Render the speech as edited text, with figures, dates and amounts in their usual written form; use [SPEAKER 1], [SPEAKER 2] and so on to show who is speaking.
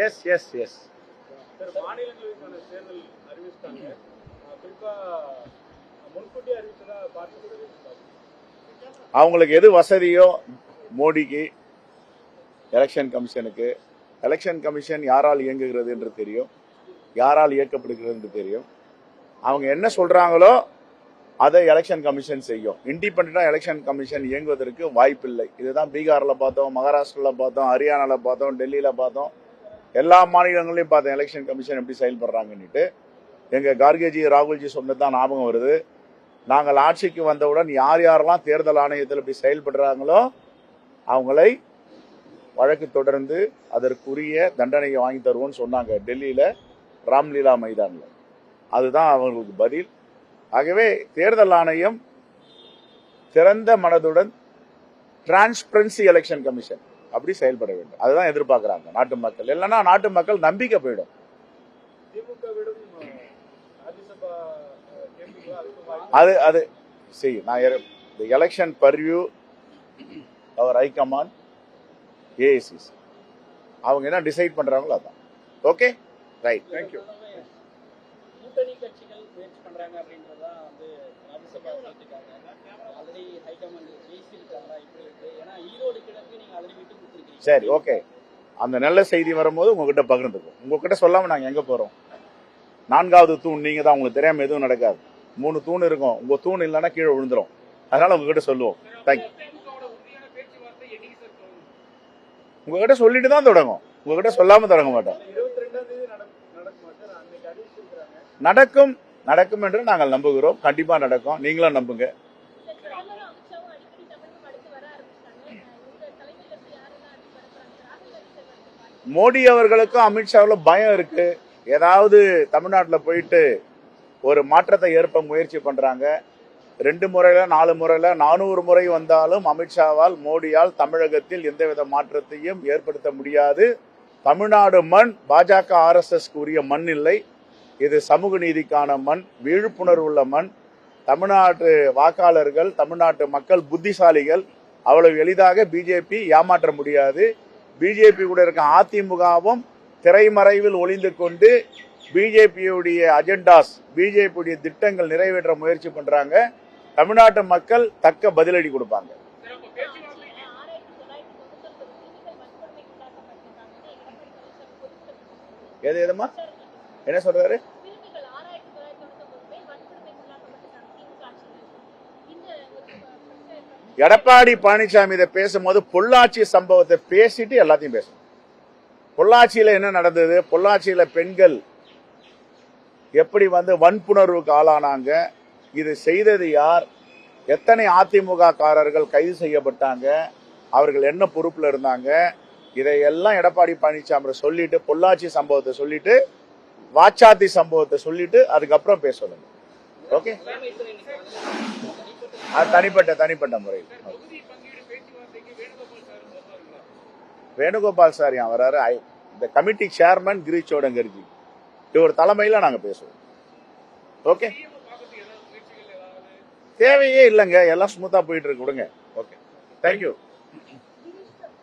[SPEAKER 1] S S S
[SPEAKER 2] மாநிலங்களுக்கான தேர்தல் அறிவிச்சிட்டாங்க. குறிப்பா முன்கூட்டியே அறிவிச்சதா பார்க்கப்படுது.
[SPEAKER 1] அவங்களுக்கு எது வசதியோ மோடிக்கு, எலெக்ஷன் கமிஷனுக்கு, எலெக்ஷன் கமிஷன் யாரால் இயங்குகிறது என்று தெரியும், யாரால் இயக்கப்படுகிறது என்று தெரியும். அவங்க என்ன சொல்றாங்களோ அதை எலெக்ஷன் கமிஷன் செய்யும். இண்டிபெண்டா எலெக்ஷன் கமிஷன் இயங்குவதற்கு வாய்ப்பில்லை. இதுதான் பீகார்ல பார்த்தோம், மகாராஷ்டிரால பார்த்தோம், ஹரியானால பார்த்தோம், டெல்லியில பார்த்தோம், எல்லா மாநிலங்களையும் பார்த்தோம் எலெக்ஷன் கமிஷன் எப்படி செயல்படுறாங்கன்னுட்டு. எங்க கார்கேஜி ராகுல்ஜி சொன்னதுதான் ஞாபகம் வருது. நாங்கள் ஆட்சிக்கு வந்தவுடன் யார் யாரெல்லாம் தேர்தல் ஆணையத்தில் இப்படி செயல்படுறாங்களோ அவங்களை வழக்கு தொடர்ந்து அதற்குரிய தண்டனையை வாங்கி தருவோம்னு சொன்னாங்க டெல்லியில ராம்லீலா மைதானில். அதுதான் அவங்களுக்கு பதில். ஆகவே தேர்தல் ஆணையம் திறந்த மனதுடன் டிரான்ஸ்பரன்சி எலெக்ஷன் கமிஷன் அப்படி செயல்பட வேண்டும். அதுதான் எதிர்பார்க்கிறாங்க நாட்டு மக்கள். இல்லைன்னா நாட்டு மக்கள் நம்பிக்கை போயிடும். அது அது செய்யும். நான் எலெக்ஷன் பர்வியூ அவர் ஹைகமாண்ட் ஏஐசிசி அவங்க என்ன டிசைட் பண்றாங்களோ அதான். Okay, right, thank you.
[SPEAKER 3] கூட்டணி கட்சிகள் முயற்சி பண்றாங்க அப்படின்றதா வந்து ராஜ்யசபா சொல்லிருக்காங்க. ஆல்ரெடி ஹைகமாண்ட் பேசியிருக்காங்களா இப்படி இருக்கு? ஏன்னா ஈரோடு கிழக்கு நீங்க ஆல்ரெடி விட்டு கொடுத்துருக்கீங்க.
[SPEAKER 1] சரி, ஓகே. அந்த நல்ல செய்தி வரும்போது உங்ககிட்ட பகிர்ந்துக்கும். உங்ககிட்ட சொல்லாம நாங்க எங்க போறோம்? 4வது தூண் நீங்க தான். உங்களுக்கு தெரியாம எதுவும் நடக்காது. 3 தூண் இருக்கும். உங்க தூண் இல்லைன்னா கீழே விழுந்துரும். அதனால உங்ககிட்ட சொல்லுவோம். தேங்க்யூ. உங்ககிட்ட சொல்லிட்டு தான் தொடங்கும். உங்ககிட்ட சொல்லாம தொடங்க மாட்டோம். நடக்கும் நடக்கும் என்று நாங்கள் நம்புகிறோம். கண்டிப்பா நடக்கும். நீங்களும் நம்புங்க. மோடி அவர்களுக்கும் அமித்ஷாவில் பயம் இருக்கு. ஏதாவது தமிழ்நாட்டில் போயிட்டு ஒரு மாற்றத்தை ஏற்ப முயற்சி பண்றாங்க. 2 முறையில 4 முறையில 400 முறை வந்தாலும் அமித்ஷாவால் மோடியால் தமிழகத்தில் எந்தவித மாற்றத்தையும் ஏற்படுத்த முடியாது. தமிழ்நாடு மண் பாஜக RSS உரிய மண் இல்லை. இது சமூக நீதிக்கான மண், விழிப்புணர்வு உள்ள மண். தமிழ்நாட்டு வாக்காளர்கள், தமிழ்நாட்டு மக்கள் புத்திசாலிகள். அவ்வளவு எளிதாக பிஜேபி ஏமாற்ற முடியாது. பிஜேபி கூட இருக்க அதிமுகவும் திரைமறைவில் ஒளிந்து கொண்டு பிஜேபியுடைய அஜெண்டாஸ், பிஜேபியுடைய திட்டங்கள் நிறைவேற்ற முயற்சி பண்றாங்க. தமிழ்நாட்டு மக்கள் தக்க பதிலடி கொடுப்பாங்க. எதுமா என்ன சொல்றாரு? எடப்பாடி பழனிசாமி இதை பேசும்போது பொள்ளாச்சி சம்பவத்தை பேசிட்டு எல்லாத்தையும் பேசணும். பொள்ளாச்சியில என்ன நடந்தது, பொள்ளாச்சியில பெண்கள் எப்படி வன்புணர்வுக்கு ஆளானாங்க, இது செய்தது யார், எத்தனை அதிமுக காரர்கள் கைது செய்யப்பட்டாங்க, அவர்கள் என்ன பொறுப்புல இருந்தாங்க, இதையெல்லாம் எடப்பாடி பழனிசாமி சொல்லிட்டு, பொள்ளாச்சி சம்பவத்தை சொல்லிட்டு, வாச்சாத்தி சம்பவத்தை சொல்லிட்டு அதுக்கப்புறம் பேச சொல்லுங்க. ஓகே, அது தனிப்பட்ட முறையில். வேணுகோபால் சார் ஏன் வராரு? இந்த கமிட்டி சேர்மன் கிரீஷ் சோடங்கர்ஜி இவர் தலைமையில நாங்க பேசுவோம். ஓகே, தேவையே இல்லைங்க, எல்லாம் ஸ்மூத்தா போயிட்டு இருக்கு. விடுங்க. Okay, thank you.